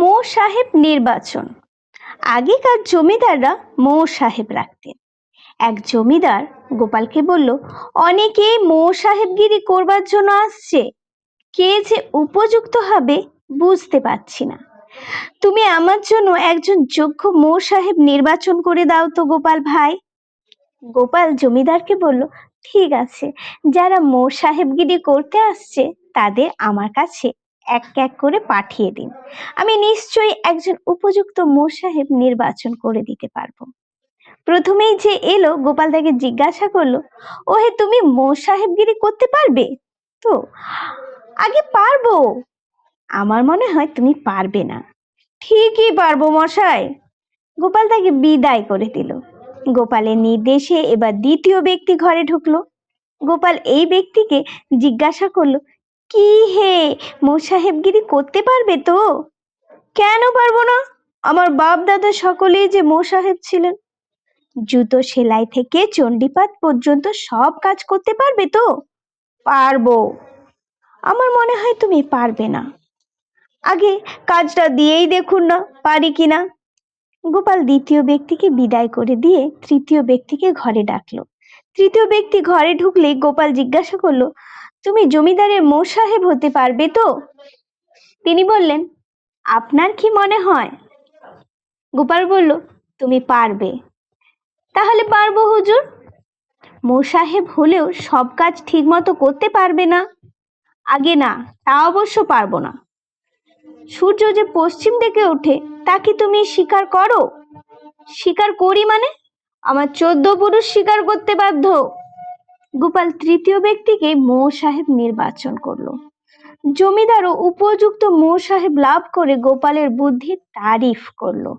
মো সাহেব নির্বাচন। আগেকার জমিদাররা মো সাহেব রাখতেন। এক জমিদার গোপালকে বলল, অনেকেই মো সাহেবগিরি করবার জন্য আসছে, কে যে উপযুক্ত হবে বুঝতে পারছি না। তুমি আমার জন্য একজন যোগ্য মো সাহেব নির্বাচন করে দাও তো গোপাল ভাই। গোপাল জমিদারকে বলল, ঠিক আছে, যারা মো সাহেবগিরি করতে আসছে তাদের আমার কাছে এক এক করে পাঠিয়ে দিন, আমি নিশ্চয়ই একজন উপযুক্ত মো সাহেব নির্বাচন করে দিতে পারবো। প্রথমেই যে এলো গোপাল তাকে জিজ্ঞাসা করলো, ওহে তুমি মো সাহেবগিরি করতে পারবে তো? আগে পারবো, আমার মনে হয় তুমি পারবে না। ঠিকই পারবো মশাই। গোপাল তাকে বিদায় করে দিল। গোপালের নির্দেশে এবার দ্বিতীয় ব্যক্তি ঘরে ঢুকলো। গোপাল এই ব্যক্তিকে জিজ্ঞাসা করলো, কি হে, মো সাহেবগিরি করতে পারবে তো? কেন পারবো না, আমার বাপ দাদা সকলেই যে মো সাহেব ছিলেন। জুতো সেলাই থেকে চণ্ডীপাঠ পর্যন্ত সব কাজ করতে পারবে তো? পারবো। আমার মনে হয় তুমি পারবে না, আগে কাজটা দিয়েই দেখুন না পারি কিনা। গোপাল দ্বিতীয় ব্যক্তিকে বিদায় করে দিয়ে তৃতীয় ব্যক্তিকে ঘরে ডাকলো। তৃতীয় ব্যক্তি ঘরে ঢুকলে গোপাল জিজ্ঞাসা করলো, তুমি জমিদারের মো সাহেব হতে পারবে তো? তিনি বললেন, আপনার কি মনে হয়? গোপাল বলল, তুমি পারবে। তাহলে পারবো হুজুর। মো সাহেব হলেও সব কাজ ঠিক মতো করতে পারবে না। আগে না, তা অবশ্য পারবো না। সূর্য যে পশ্চিম দিকে ওঠে তা কি তুমি স্বীকার করো? স্বীকার করি মানে? আমার 14 পুরুষ স্বীকার করতে বাধ্য। গোপাল তৃতীয় ব্যক্তিকে মো সাহেব নির্বাচন করলো। জমিদারও উপযুক্ত মো সাহেব লাভ করে গোপালের বুদ্ধির তারিফ করলো।